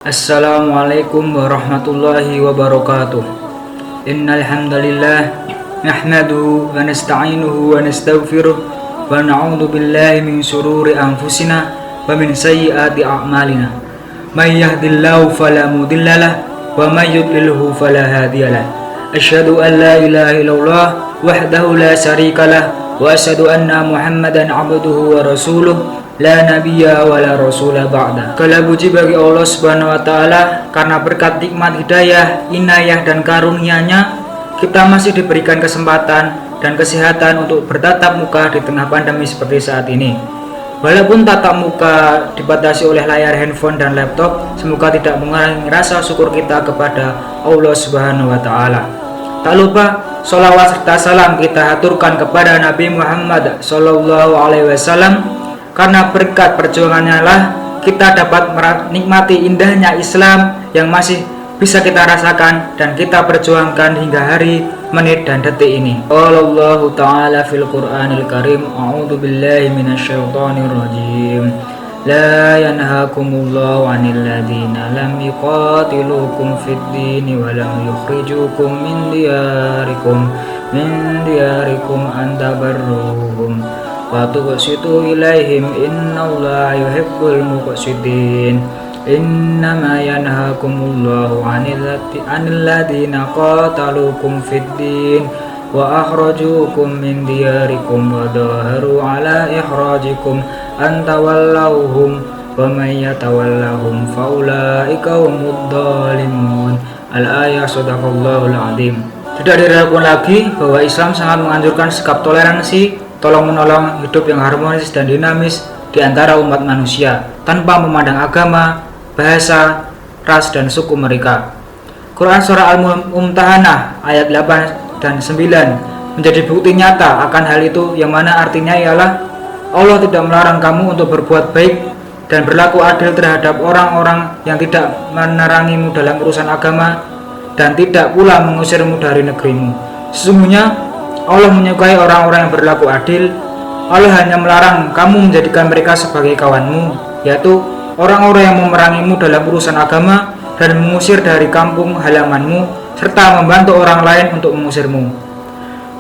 Assalamualaikum warahmatullahi wabarakatuh. Innal hamdalillah nahmaduhu wa nasta'inuhu wa nastaghfiruh wa na'udzu billahi min shururi anfusina wa min sayyiati a'malina. May yahdihillahu fala mudhillalah wa may yudlilhu fala hadiyalah. Asyhadu an la ilaha illallah wahdahu la syarikalah wa asyhadu anna Muhammadan 'abduhu wa rasuluh. La nabiyya wa la rasulah ba'da. Segala puji bagi Allah Subhanahu wa taala karena berkat nikmat hidayah, inayah dan karunia-Nya kita masih diberikan kesempatan dan kesehatan untuk bertatap muka di tengah pandemi seperti saat ini. Walaupun tatap muka dibatasi oleh layar handphone dan laptop, semoga tidak mengurangi rasa syukur kita kepada Allah Subhanahu wa taala. Tak lupa sholawat serta salam kita haturkan kepada Nabi Muhammad sallallahu alaihi wasallam. Karena berkat perjuangannya lah kita dapat menikmati indahnya Islam yang masih bisa kita rasakan dan kita perjuangkan hingga hari, menit dan detik ini. Allah Ta'ala fil Qur'anil Karim, a'udzu billahi minasyaitonir rajim. La yanhakumullahu 'anil ladzina lam yuqatilukum fid din wa lam yukhrijukum min diyarikum an tabarruhum wa tuqsitu ilaihim innallaha yuhibbul muqsitin. Innama yanhakumullahu 'anil ladzina qataluukum fid din wa akhrajukum min diyarikum wa daharu 'ala ikhrajikum an tawallawhum wa may yatawallahum faulaika humud dhalimun. Al-ayah. Shadaqallahul azim. Tidak diragukan lagi bahwa Islam sangat menganjurkan sikap toleransi, tolong-menolong, hidup yang harmonis dan dinamis di antara umat manusia tanpa memandang agama, bahasa, ras, dan suku mereka. Quran Surah Al-Mumtahanah ayat 8 dan 9 menjadi bukti nyata akan hal itu, yang mana artinya ialah Allah tidak melarang kamu untuk berbuat baik dan berlaku adil terhadap orang-orang yang tidak menerangimu dalam urusan agama dan tidak pula mengusirmu dari negerimu. Sesungguhnya Allah menyukai orang-orang yang berlaku adil. Allah hanya melarang kamu menjadikan mereka sebagai kawanmu, yaitu orang-orang yang memerangimu dalam urusan agama dan mengusir dari kampung halamanmu, serta membantu orang lain untuk mengusirmu.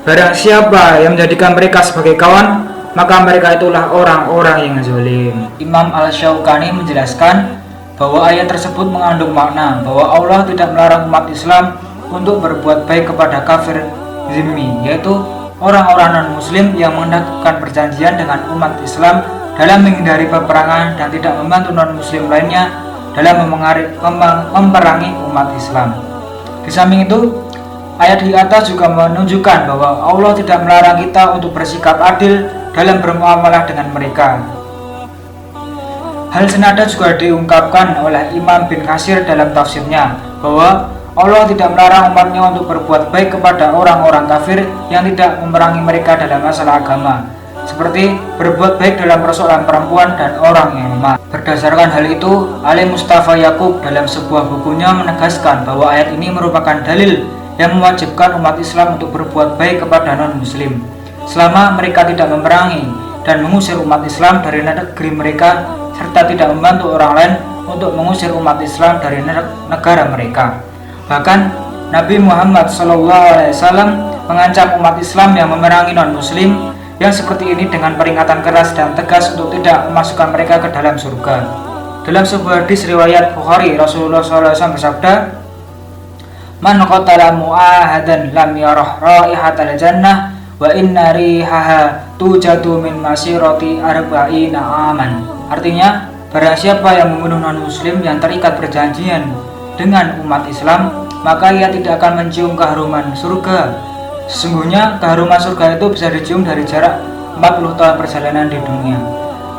Barang siapa yang menjadikan mereka sebagai kawan, maka mereka itulah orang-orang yang zalim. Imam Al-Syaukani menjelaskan bahwa ayat tersebut mengandung makna bahwa Allah tidak melarang umat Islam untuk berbuat baik kepada kafir zimmi, yaitu orang-orang non-muslim yang melakukan perjanjian dengan umat Islam dalam menghindari peperangan dan tidak membantu non-muslim lainnya dalam memerangi umat Islam. Di samping itu, ayat di atas juga menunjukkan bahwa Allah tidak melarang kita untuk bersikap adil dalam bermuamalah dengan mereka. Hal senada juga diungkapkan oleh Imam bin Katsir dalam tafsirnya bahwa Allah tidak melarang umatnya untuk berbuat baik kepada orang-orang kafir yang tidak memerangi mereka dalam masalah agama, seperti berbuat baik dalam persoalan perempuan dan orang yang lemah. Berdasarkan hal itu, Ali Mustafa Yaqub dalam sebuah bukunya menegaskan bahwa ayat ini merupakan dalil yang mewajibkan umat Islam untuk berbuat baik kepada non-muslim selama mereka tidak memerangi dan mengusir umat Islam dari negeri mereka, serta tidak membantu orang lain untuk mengusir umat Islam dari negara mereka. Bahkan Nabi Muhammad SAW mengancam umat Islam yang memerangi non-muslim yang seperti ini dengan peringatan keras dan tegas untuk tidak memasukkan mereka ke dalam surga. Dalam sebuah hadis riwayat Bukhari, Rasulullah SAW bersabda, "Man qatala mu'ahadan lam yarah raihatal jannah wa inna rihaha tujadu min masirati arba'ina aman." Artinya, barang siapa yang membunuh non-muslim yang terikat perjanjian dengan umat Islam, maka ia tidak akan mencium keharuman surga. Sesungguhnya keharuman surga itu bisa dicium dari jarak 40 tahun perjalanan di dunia.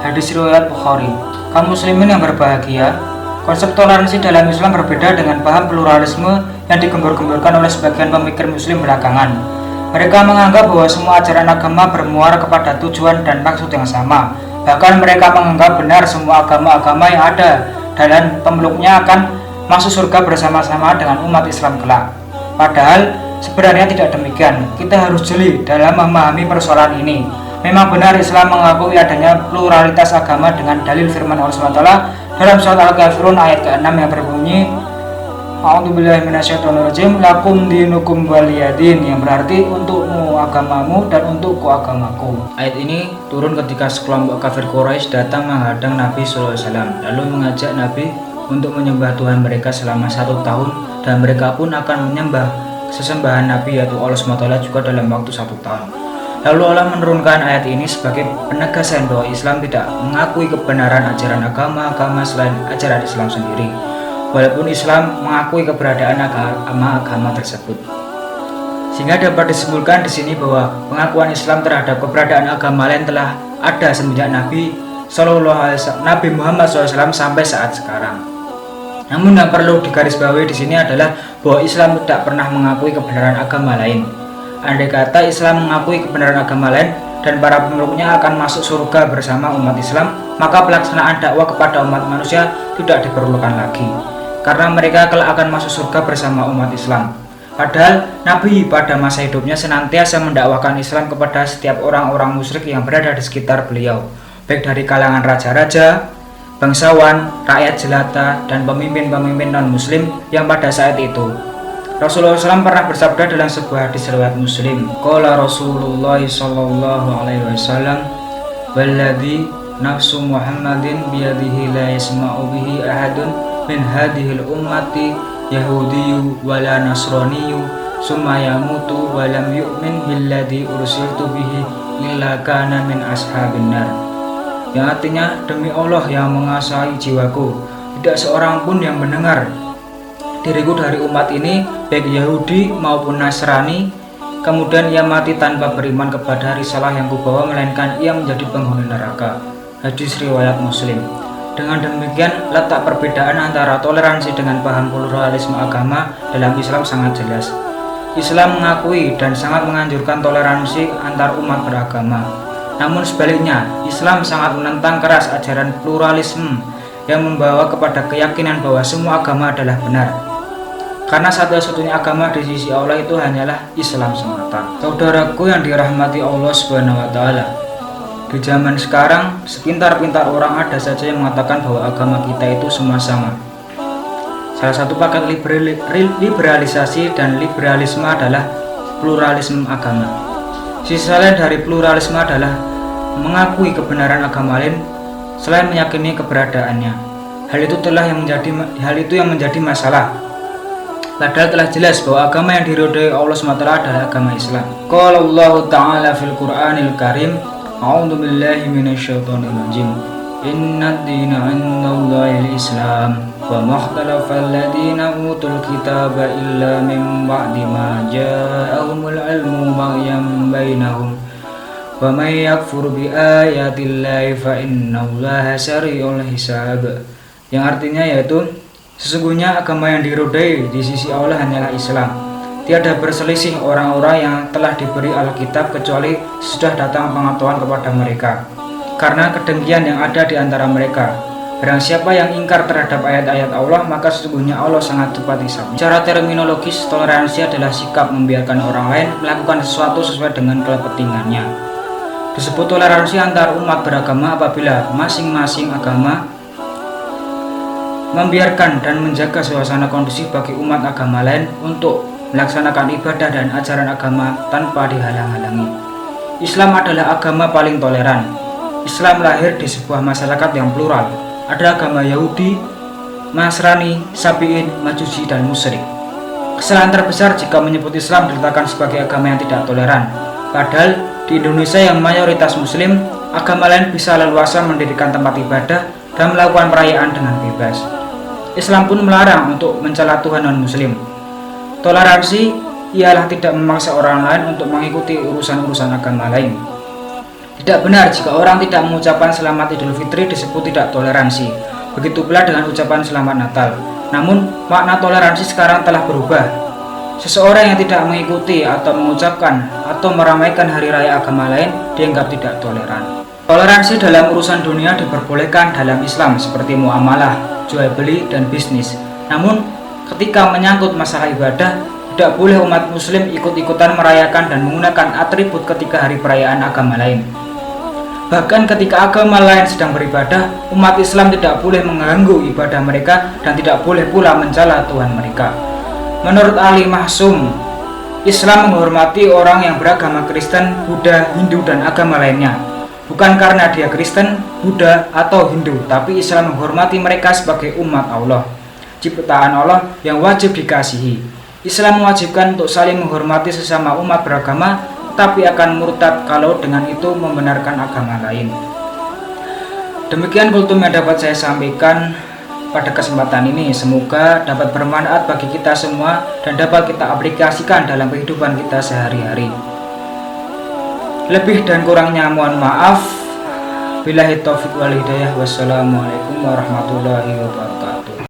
Hadis riwayat Bukhari. Kaum muslimin yang berbahagia, konsep toleransi dalam Islam berbeda dengan paham pluralisme yang digembur-gemburkan oleh sebagian pemikir muslim belakangan. Mereka menganggap bahwa semua ajaran agama bermuara kepada tujuan dan maksud yang sama. Bahkan mereka menganggap benar semua agama-agama yang ada dan pemeluknya akan masuk surga bersama-sama dengan umat Islam kelak. Padahal sebenarnya tidak demikian. Kita harus jeli dalam memahami persoalan ini. Memang benar Islam mengakui adanya pluralitas agama dengan dalil firman Allah SWT Dalam surat Al-Kafirun ayat ke-6 yang berbunyi A'udzubillahi minasyaitonirrajim lakum dinukum waliyadin, yang berarti untukmu agamamu dan untukku agamaku. Ayat ini turun ketika sekelompok kafir Quraisy datang menghadang Nabi SAW lalu mengajak Nabi untuk menyembah Tuhan mereka selama 1 tahun, dan mereka pun akan menyembah sesembahan Nabi yaitu Allah SWT juga dalam waktu 1 tahun. Lalu Allah menurunkan ayat ini sebagai penegasan bahwa Islam tidak mengakui kebenaran ajaran agama-agama selain ajaran Islam sendiri, walaupun Islam mengakui keberadaan agama-agama tersebut. Sehingga dapat disimpulkan di sini bahwa pengakuan Islam terhadap keberadaan agama lain telah ada semenjak Nabi Muhammad SAW sampai saat sekarang. Namun yang perlu digarisbawahi di sini adalah bahwa Islam tidak pernah mengakui kebenaran agama lain. Andai kata Islam mengakui kebenaran agama lain dan para pemeluknya akan masuk surga bersama umat Islam, maka pelaksanaan dakwah kepada umat manusia tidak diperlukan lagi, karena mereka kelak akan masuk surga bersama umat Islam. Padahal Nabi pada masa hidupnya senantiasa mendakwahkan Islam kepada setiap orang-orang musyrik yang berada di sekitar beliau, baik dari kalangan raja-raja, bangsawan, rakyat jelata, dan pemimpin-pemimpin non-muslim yang pada saat itu. Rasulullah SAW pernah bersabda dalam sebuah hadis riwayat Muslim, qala Rasulullah sallallahu alaihi wasallam, walladzi nafsu Muhammadin biyadihi la yasma'u bihi ahadun min hadhil ummati yahudiyyu wala nasraniyyu summa yamutu wa lam yu'min billadzi ursiltu bihi illa kana min ashabin nar. Yang artinya, demi Allah yang menguasai jiwaku, tidak seorang pun yang mendengar diriku dari umat ini, baik Yahudi maupun Nasrani, kemudian ia mati tanpa beriman kepada risalah yang kubawa, melainkan ia menjadi penghuni neraka. Hadis riwayat Muslim. Dengan demikian, letak perbedaan antara toleransi dengan paham pluralisme agama dalam Islam sangat jelas. Islam mengakui dan sangat menganjurkan toleransi antar umat beragama. Namun sebaliknya, Islam sangat menentang keras ajaran pluralisme yang membawa kepada keyakinan bahwa semua agama adalah benar, karena satu-satunya agama di sisi Allah itu hanyalah Islam semata. Saudaraku yang dirahmati Allah SWT, di zaman sekarang sepintar-pintar orang ada saja yang mengatakan bahwa agama kita itu semua sama. Salah satu paket liberalisasi dan liberalisme adalah pluralisme agama. Sisi lain dari pluralisme adalah mengakui kebenaran agama lain selain meyakini keberadaannya. Hal itu yang menjadi masalah. Padahal telah jelas bahwa agama yang diridhoi Allah SWT adalah agama Islam. Qala Allah Ta'ala fil Qur'anil Karim, A'udzu billahi minasyaitonir rajim. Innad dina 'indallahil Islam, wa makhtalafa alladziina utul kitaba illa min ba'di ma ja'ahumul 'ilmu baghyan bainahum. Wa may yakfur bi ayatillahi fa innallaha sari'ul hisab. Yang artinya yaitu, sesungguhnya agama yang diridhoi di sisi Allah hanyalah Islam. Tiada berselisih orang-orang yang telah diberi Alkitab kecuali sudah datang pengetahuan kepada mereka, karena kedengkian yang ada di antara mereka. Barang siapa yang ingkar terhadap ayat-ayat Allah, maka sesungguhnya Allah sangat cepat hisabnya. Secara terminologis, toleransi adalah sikap membiarkan orang lain melakukan sesuatu sesuai dengan kepentingannya. Disebut toleransi antar umat beragama apabila masing-masing agama membiarkan dan menjaga suasana kondusif bagi umat agama lain untuk melaksanakan ibadah dan ajaran agama tanpa dihalang-halangi. Islam adalah agama paling toleran. Islam lahir di sebuah masyarakat yang plural. Ada agama Yahudi, Nasrani, Sabi'in, Majusi, dan musyrik. Kesalahan terbesar jika menyebut Islam diletakkan sebagai agama yang tidak toleran. Padahal di Indonesia yang mayoritas muslim, agama lain bisa leluasa mendirikan tempat ibadah dan melakukan perayaan dengan bebas. Islam pun melarang untuk mencela Tuhan non-muslim. Toleransi ialah tidak memaksa orang lain untuk mengikuti urusan-urusan agama lain. Tidak benar jika orang tidak mengucapkan selamat Idul Fitri disebut tidak toleransi. Begitu pula dengan ucapan selamat Natal. Namun makna toleransi sekarang telah berubah. Seseorang yang tidak mengikuti atau mengucapkan atau meramaikan hari raya agama lain dianggap tidak toleran. Toleransi dalam urusan dunia diperbolehkan dalam Islam seperti muamalah, jual beli, dan bisnis. Namun ketika menyangkut masalah ibadah, tidak boleh umat muslim ikut-ikutan merayakan dan menggunakan atribut ketika hari perayaan agama lain. Bahkan ketika agama lain sedang beribadah, umat Islam tidak boleh mengganggu ibadah mereka dan tidak boleh pula mencela Tuhan mereka. Menurut Ali Mahsum, Islam menghormati orang yang beragama Kristen, Buddha, Hindu, dan agama lainnya. Bukan karena dia Kristen, Buddha, atau Hindu, tapi Islam menghormati mereka sebagai umat Allah, ciptaan Allah yang wajib dikasihi. Islam mewajibkan untuk saling menghormati sesama umat beragama, tapi akan murtad kalau dengan itu membenarkan agama lain. Demikian kultum yang dapat saya sampaikan pada kesempatan ini. Semoga dapat bermanfaat bagi kita semua dan dapat kita aplikasikan dalam kehidupan kita sehari-hari. Lebih dan kurangnya mohon maaf. Billahi taufiq wal hidayah. Wassalamualaikum warahmatullahi wabarakatuh.